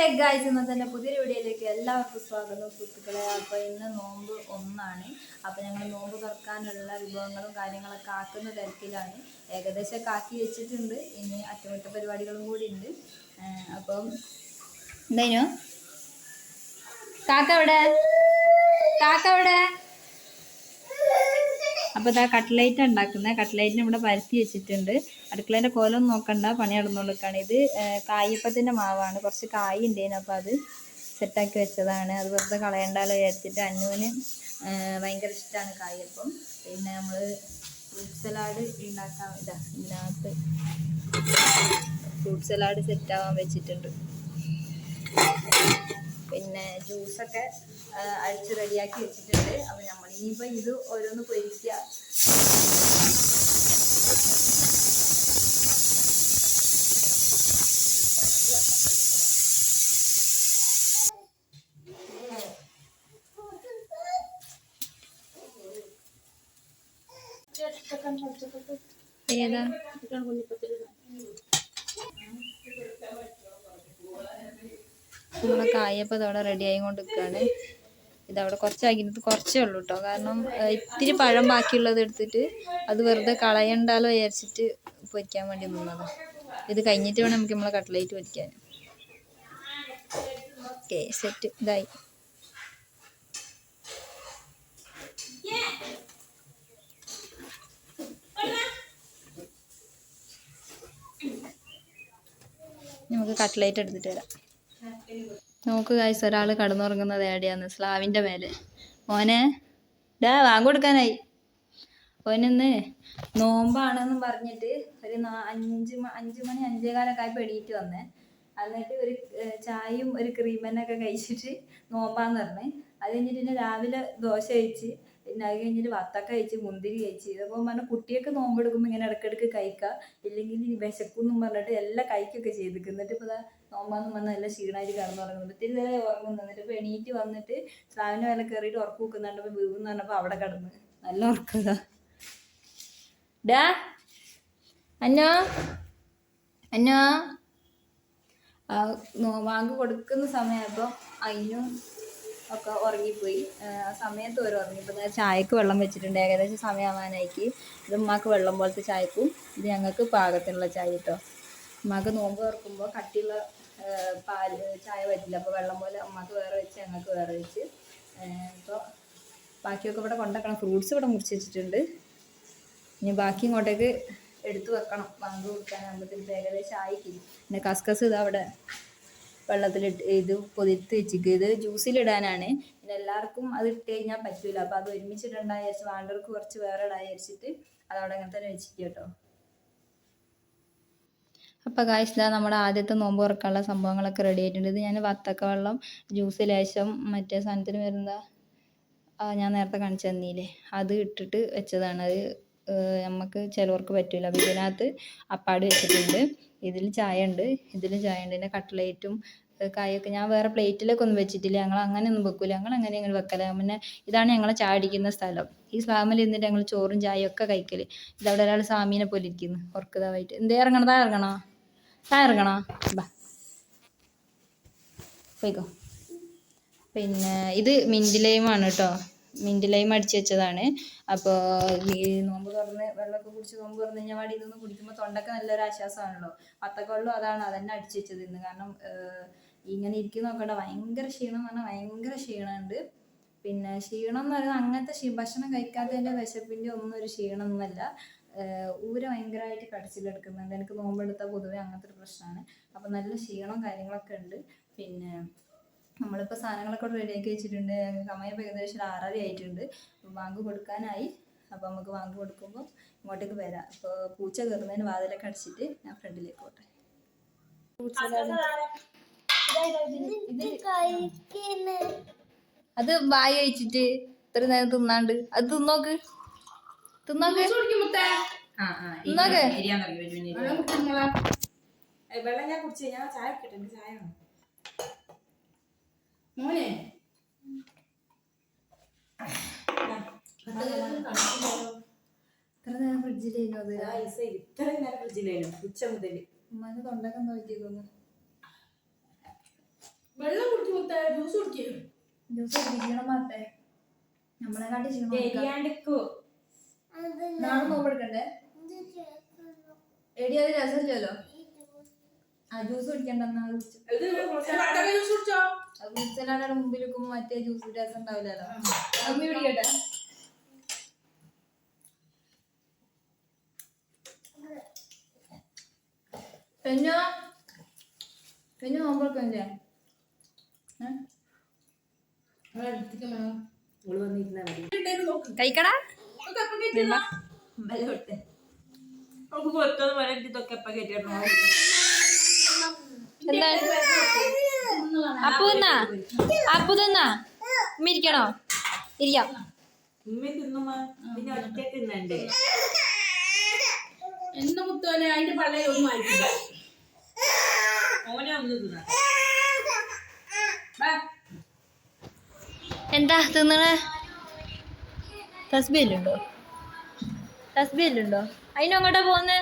Hey guys, ഇന്നത്തെ പുതിയൊരു വീഡിയോയിലേക്ക് എല്ലാവർക്കും സ്വാഗതം സുഹൃത്തുക്കളെ. അപ്പോൾ ഇന്ന് നോമ്പ് 1 അപ്പോൾ ഞങ്ങൾ നോമ്പ് തുറക്കാനുള്ള വിഭവങ്ങളും കാര്യങ്ങളൊക്കെ ആക്കുന്ന തിരക്കിലാണ്. ഏകദേശം ആക്കി വെച്ചിട്ടുണ്ട്. ഇനി അറ്റകുറ്റ പരിപാടികളും കൂടി ഉണ്ട്. അപ്പം എന്തായിരുന്നു കാക്ക അവിടെ അപ്പോൾ ഇതാ കട്ട്ലേറ്റ് ഉണ്ടാക്കുന്നത്. കട്ട്ലേറ്റിന് ഇവിടെ പരത്തി വെച്ചിട്ടുണ്ട്. അടുക്കളേൻ്റെ കോലം നോക്കണ്ട, പണി നടന്നുകൊടുക്കുകയാണ്. ഇത് കായ്യപ്പത്തിൻ്റെ മാവാണ്. കുറച്ച് കായ് ഉണ്ടേനു, അപ്പോൾ അത് സെറ്റാക്കി വെച്ചതാണ്. അത് വെറുതെ കളയണ്ടാലോ വിചാരിച്ചിട്ട്. അന്നുവിന് ഭയങ്കര ഇഷ്ടമാണ് കായ്യപ്പം. പിന്നെ നമ്മൾ ഫ്രൂട്ട് സലാഡ് ഉണ്ടാക്കാൻ ഇതിനകത്ത് ഫ്രൂട്ട് സലാഡ് സെറ്റാവാൻ വെച്ചിട്ടുണ്ട്. പിന്നെ ജ്യൂസൊക്കെ അടിച്ച് റെഡിയാക്കി വെച്ചിട്ടുണ്ട്. അപ്പോൾ നമ്മൾ ഇനിയിപ്പോൾ ഇത് ഓരോന്ന് പൊരിക്കുക. ഏതാ നമ്മളെ കായപ്പം ഇതവിടെ റെഡി ആയിക്കൊണ്ടിരിക്കുകയാണ്. ഇതവിടെ കുറച്ചാക്കിയിട്ട് കുറച്ചേ ഉള്ളൂ കേട്ടോ. കാരണം ഇത്തിരി പഴം ബാക്കിയുള്ളത് എടുത്തിട്ട് അത് വെറുതെ കളയണ്ടാലോ വിചാരിച്ചിട്ട് പൊരിക്കാൻ വേണ്ടി നിന്നത്. ഇത് കഴിഞ്ഞിട്ട് വേണം നമുക്ക് നമ്മളെ കട്ട്ലേറ്റ് പൊരിക്കാൻ. ഓക്കെ, സെറ്റ് ഇതായി. നമുക്ക് കട്ട്ലേറ്റ് എടുത്തിട്ട് വരാം. നോക്ക് ഗായ്സ്, ഒരാൾ കടന്നുറങ്ങുന്നത് എവിടെയാന്ന്? സ്ലാവിൻ്റെ മേലെ. മോനെ വാങ്ങി കൊടുക്കാനായി. ഓനൊന്ന് നോമ്പാണെന്നും പറഞ്ഞിട്ട് ഒരു 5 മണി 5:15 ആയപ്പോൾ എണീറ്റ് വന്നേ. എന്നിട്ട് ഒരു ചായയും ഒരു ക്രീമനൊക്കെ കഴിച്ചിട്ട് നോമ്പാന്ന് പറഞ്ഞ്. അത് കഴിഞ്ഞിട്ട് പിന്നെ രാവിലെ ദോശ കഴിച്ച്, പിന്നെ അത് കഴിഞ്ഞിട്ട് വത്തക്ക കഴിച്ച്, മുന്തിരി കഴിച്ച്. ഇതപ്പോൾ പറഞ്ഞാൽ കുട്ടിയൊക്കെ നോമ്പെടുക്കുമ്പോൾ ഇങ്ങനെ ഇടയ്ക്കിടയ്ക്ക് കഴിക്കുക, ഇല്ലെങ്കിൽ വിശക്കുമെന്നും പറഞ്ഞിട്ട് എല്ലാം കഴിക്കുകയൊക്കെ ചെയ്തിട്ട്. എന്നിട്ട് ഇപ്പോൾ നോമ്പാന്ന് പറഞ്ഞാൽ എല്ലാം ക്ഷീണമായിട്ട് കിടന്നുറങ്ങുന്നത്. ഇത്തിരി നേരം ഉറങ്ങുന്നു. എന്നിട്ട് ഇപ്പോൾ എണീറ്റ് വന്നിട്ട് സ്ലാവിൻ്റെ മേലെ കയറിയിട്ട് ഉറക്കം വെക്കുന്നുണ്ടപ്പോൾ വീവെന്ന് പറഞ്ഞപ്പോൾ അവിടെ കിടന്ന് നല്ല ഉറക്കതാ. ഡാ അന്നോ വാങ്ങ് കൊടുക്കുന്ന സമയമായപ്പോൾ അതിനും ഒക്കെ ഉറങ്ങിപ്പോയി. ആ സമയത്ത് ഒരു ഉറങ്ങിപ്പോൾ ചായക്ക് വെള്ളം വെച്ചിട്ടുണ്ട്. ഏകദേശം സമയമാവാനായിക്ക്. ഇത് ഉമ്മാക്ക് വെള്ളം പോലത്തെ ചായക്കും ഇത് ഞങ്ങൾക്ക് പാകത്തിനുള്ള ചായ കേട്ടോ. ഉമ്മാക്ക് നോമ്പ് തുറക്കുമ്പോൾ കട്ടിയുള്ള പാല് ചായ പറ്റില്ല. അപ്പോൾ വെള്ളം പോലെ ഉമ്മാക്ക് വേറെ വെച്ച് ഞങ്ങൾക്ക് വേറെ വെച്ച്. ഇപ്പോൾ ബാക്കിയൊക്കെ ഇവിടെ കൊണ്ടുവെക്കണം. ഫ്രൂട്ട്സ് ഇവിടെ മുറിച്ച് വെച്ചിട്ടുണ്ട്. ഇനി ബാക്കി ഇങ്ങോട്ടേക്ക് എടുത്തു വെക്കണം. പങ്ക് കൊടുക്കാനാകുമ്പോഴത്തേക്ക് ഏകദേശം ആയിക്കില്ല. പിന്നെ കസ്കസ് ഇത് അവിടെ വെള്ളത്തിലിട്ട് ഇത് പൊതിർത്ത് വെച്ചിട്ട് ഇത് ജ്യൂസിലിടാനാണ്. പിന്നെ എല്ലാവർക്കും അത് ഇട്ട് കഴിഞ്ഞാൽ പറ്റില്ല. അപ്പോൾ അത് ഒരുമിച്ചിട്ടുണ്ടാ വിചാരിച്ച് വേണ്ടവർക്ക് കുറച്ച് വേറെ ഇടാൻ വിചാരിച്ചിട്ട് അതവിടെ അങ്ങനെ തന്നെ വെച്ചിട്ട് കേട്ടോ. അപ്പോൾ ഗായ്സ്, ഇതാ നമ്മുടെ ആദ്യത്തെ നോമ്പ് തുറക്കാനുള്ള സംഭവങ്ങളൊക്കെ റെഡി ആയിട്ടുണ്ട്. ഇത് ഞാൻ വത്തക്ക വെള്ളം, ജ്യൂസ് ലേശം, മറ്റേ സാധനത്തിന് വരുന്ന ഞാൻ നേരത്തെ കാണിച്ചു തന്നില്ലേ, അത് ഇട്ടിട്ട് വെച്ചതാണ്. അത് നമുക്ക് ചിലവർക്ക് പറ്റില്ല. അപ്പോൾ ഇതിനകത്ത് അപ്പാട് വെച്ചിട്ടുണ്ട്. ഇതിൽ ചായ ഉണ്ട്, പിന്നെ കട്ട്ലേറ്റും കായൊക്കെ ഞാൻ വേറെ പ്ലേറ്റിലൊക്കെ ഒന്നും വെച്ചിട്ടില്ല. ഞങ്ങൾ അങ്ങനെയൊന്നും വെക്കില്ല. ഞങ്ങൾ അങ്ങനെ വെക്കല. പിന്നെ ഇതാണ് ഞങ്ങളെ ചായ അടിക്കുന്ന സ്ഥലം. ഈ സ്ലാമിൽ ഇരുന്നിട്ട് ഞങ്ങൾ ചോറും ചായയും ഒക്കെ കഴിക്കല്. ഇതവിടെ ഒരാൾ സാമീനെ പോലെ ഇരിക്കുന്നു ഉറക്കതാവായിട്ട്. എന്തേ ഇറങ്ങണോ? താ ഇറങ്ങണോ? ബാ പോയിക്കോ. പിന്നെ ഇത് മിൻറ്റ് ലൈമാണ് കേട്ടോ. മിൻറ്റ് ലൈം അടിച്ച് വെച്ചതാണ്. അപ്പോൾ ഈ നോമ്പ് തുറന്ന് വെള്ളമൊക്കെ കുടിച്ച് നോമ്പ് തുറന്ന് കഴിഞ്ഞാൽ പാടി ഇതൊന്നും കുടിക്കുമ്പോൾ തൊണ്ടയ്ക്ക് നല്ലൊരു ആശ്വാസമാണല്ലോ. വത്തക്ക വെള്ളം അതാണ്, അതന്നെ അടിച്ച് വെച്ചത് ഇന്ന്. കാരണം ഇങ്ങനെ ഇരിക്കുന്ന നോക്കണ്ട, ഭയങ്കര ക്ഷീണം എന്ന് പറഞ്ഞാൽ ഭയങ്കര ക്ഷീണമുണ്ട്. പിന്നെ ക്ഷീണം എന്ന് പറയുന്നത് അങ്ങനത്തെ ഭക്ഷണം കഴിക്കാത്തതിൻ്റെ വിശപ്പിൻ്റെ ഒന്നും ഒരു ക്ഷീണമൊന്നുമല്ല. ഊര ഭയങ്കരമായിട്ട് കടിച്ചിലെടുക്കുന്നുണ്ട്. എനിക്ക് നോമ്പെടുത്താൽ പൊതുവെ അങ്ങനത്തെ ഒരു പ്രശ്നമാണ്. അപ്പോൾ നല്ല ക്ഷീണവും കാര്യങ്ങളൊക്കെ ഉണ്ട്. പിന്നെ നമ്മളിപ്പോൾ സാധനങ്ങളൊക്കെ റെഡിയാക്കി വെച്ചിട്ടുണ്ട്. സമയം ഏകദേശം 6:30 ആയിട്ടുണ്ട്. വാങ്ക് കൊടുക്കാനായി. അപ്പോൾ നമുക്ക് വാങ്ക് കൊടുക്കുമ്പോൾ ഇങ്ങോട്ടേക്ക് വരാം. അപ്പോൾ പൂച്ച കയറുന്നതിന് വാതിലൊക്കെ അടിച്ചിട്ട് ഞാൻ ഫ്രണ്ടിലേക്ക് പോട്ടെ. അത് വായി കഴിച്ചിട്ട് ഇത്ര നേരം തിന്നാണ്ട് അത് തിന്നോക്ക്. വെള്ളം ഞാൻ കുടിച്ചു. ഞാൻ ചായ കിട്ടും. ചായ മോനെ ഇത്ര നേരം ഫ്രിഡ്ജിലായിരുന്നു. അത് ഇത്ര നേരം ഫ്രിഡ്ജിലായിരുന്നു ഉച്ച മുതൽ. ഉമ്മാന്റെ തൊണ്ടൊക്കെ നോക്കിക്കുന്നു. ജ്യൂസ് കുടിക്കണം മാത്തേ നമ്മളെ കാട്ടി നാളെ നോമ്പെടുക്കണ്ടേ എടി അത് രസമില്ലല്ലോ ആ ജ്യൂസ് കുടിക്കണ്ടെന്നാ കുടിച്ചല്ലാണ്ട് മുമ്പിൽ വെക്കുമ്പോ മറ്റേ ജ്യൂസ് രസം ഉണ്ടാവില്ലല്ലോ അമ്മി പിടിക്കട്ടെ പെഞ്ഞോ നോമ്പെടുക്കണ്ടേ കഴിക്കടാ അപ്പു തിന്നാ ഇരിക്കണോ ഇരിക്കാം എന്ന മുത്തോനെ അതിന്റെ പള്ളയിൽ ഒന്നും ആയിട്ടില്ല എന്താ തിന്നണേ തസ്ബിയിലുണ്ടോ അതിനും അങ്ങോട്ടാ പോന്നെ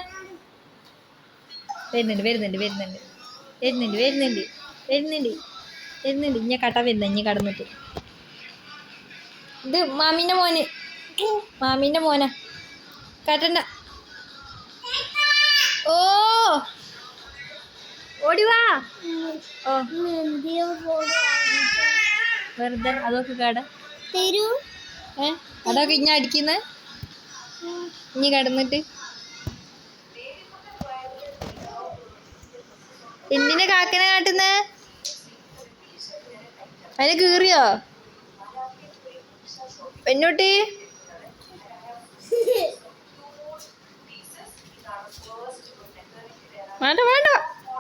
വരുന്നുണ്ട് ഇഞ്ഞ കട്ട വരുന്ന ഇഞ്ഞ കടന്നിട്ട് ഇത് മാമീന്റെ മോനാ കട്ടണ്ട ഓ ഓടിവാ ഓ വെറുതെ അതൊക്കെ കട തരൂ അതൊക്കെ ഇഞ്ഞ അടിക്കുന്ന ഇഞ്ഞി കടന്നിട്ട് എന്തിനാ കാക്കനെ കാട്ടുന്നേ അതിന് കീറിയോ പെണ്ണൂട്ടി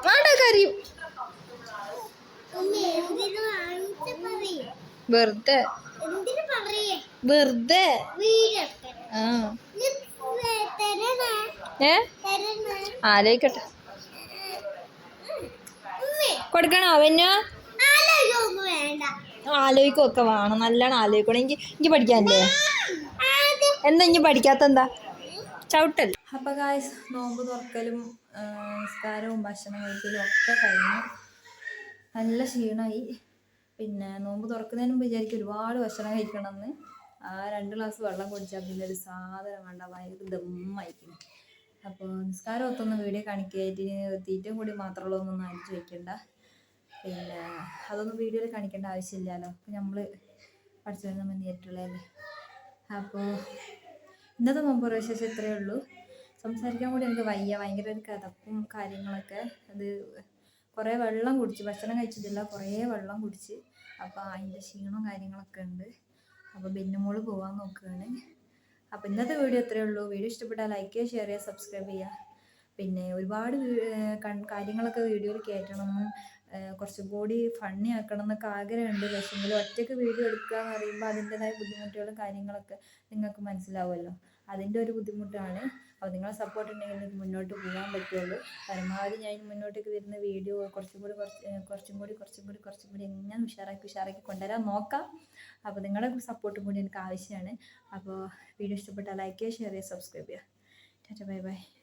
വേണ്ട കറിയും വെറുതെ ആ ആലോചിക്കട്ടെ കൊടുക്കണോ അവനോ ആലോചിക്കൊക്കെ വേണം നല്ലോണം ആലോചിക്കണം എനിക്ക് പഠിക്കാനല്ലേ എന്താ ഇനി പഠിക്കാത്ത എന്താ ചവിട്ടല്ല അപ്പൊ ഗായ്സ് നോമ്പ് തുറക്കലും നിസ്കാരവും ഭക്ഷണം കഴിക്കലും ഒക്കെ കഴിഞ്ഞു നല്ല ക്ഷീണമായി പിന്നെ നോമ്പ് തുറക്കുന്നതിന് മുമ്പ് വിചാരിക്കും ഒരുപാട് ഭക്ഷണം കഴിക്കണമെന്ന് ആ 2 ഗ്ലാസ് വെള്ളം കുടിച്ചാൽ പിന്നെ ഒരു സാധനം വേണ്ട ഭയങ്കര ദമ്മായിരിക്കും അപ്പോൾ നിസ്കാരം ഒത്തൊന്നും വീഡിയോ കാണിക്കായിട്ട് തീറ്റയും കൂടി മാത്രമുള്ള ഒന്നും അടിച്ചു വെക്കണ്ട പിന്നെ അതൊന്നും വീഡിയോയിൽ കാണിക്കേണ്ട ആവശ്യമില്ലല്ലോ അപ്പോൾ നമ്മൾ പഠിച്ചു നമ്മൾ നേരിട്ടുള്ളതല്ലേ അപ്പോൾ ഇന്നത്തെ നോമ്പ് വിശേഷം ഇത്രയേ ഉള്ളൂ സംസാരിക്കാൻ കൂടി എനിക്ക് വയ്യ ഭയങ്കര ഒരു കഥപ്പും കാര്യങ്ങളൊക്കെ അത് കുറേ വെള്ളം കുടിച്ച് ഭക്ഷണം കഴിച്ചിട്ടില്ല കുറേ വെള്ളം കുടിച്ച് അപ്പോൾ അതിൻ്റെ ക്ഷീണവും കാര്യങ്ങളൊക്കെ ഉണ്ട് അപ്പോൾ ബെന്നുമോള് പോകാൻ നോക്കുകയാണ് അപ്പോൾ ഇന്നത്തെ വീഡിയോ ഇത്രയേ ഉള്ളൂ വീഡിയോ ഇഷ്ടപ്പെട്ടാൽ ലൈക്ക് ചെയ്യുക ഷെയർ ചെയ്യുക സബ്സ്ക്രൈബ് ചെയ്യുക പിന്നെ ഒരുപാട് കാര്യങ്ങളൊക്കെ വീഡിയോയിൽ കയറ്റണമെന്നും കുറച്ചും കൂടി ഫണ്ണി ആക്കണം എന്നൊക്കെ ആഗ്രഹമുണ്ട് പക്ഷേങ്കിൽ ഒറ്റയ്ക്ക് വീഡിയോ എടുക്കുക എന്ന് പറയുമ്പോൾ അതിൻ്റെതായ ബുദ്ധിമുട്ടുകളും കാര്യങ്ങളൊക്കെ നിങ്ങൾക്ക് മനസ്സിലാവുമല്ലോ അതിൻ്റെ ഒരു ബുദ്ധിമുട്ടാണ് അപ്പോൾ നിങ്ങളെ സപ്പോർട്ട് ഉണ്ടെങ്കിൽ എനിക്ക് മുന്നോട്ട് പോകാൻ പറ്റുള്ളൂ പരമാവധി ഞാൻ മുന്നോട്ടേക്ക് വരുന്ന വീഡിയോ കുറച്ചും കൂടി എങ്ങനെ ഉഷാറാക്കി കൊണ്ടുവരാൻ നോക്കാം അപ്പോൾ നിങ്ങളുടെ സപ്പോർട്ടും കൂടി എനിക്ക് ആവശ്യമാണ് അപ്പോൾ വീഡിയോ ഇഷ്ടപ്പെട്ടാൽ ലൈക്ക് ചെയ്യുക ഷെയർ ചെയ്യുക സബ്സ്ക്രൈബ് ചെയ്യുക ടാറ്റ ബൈ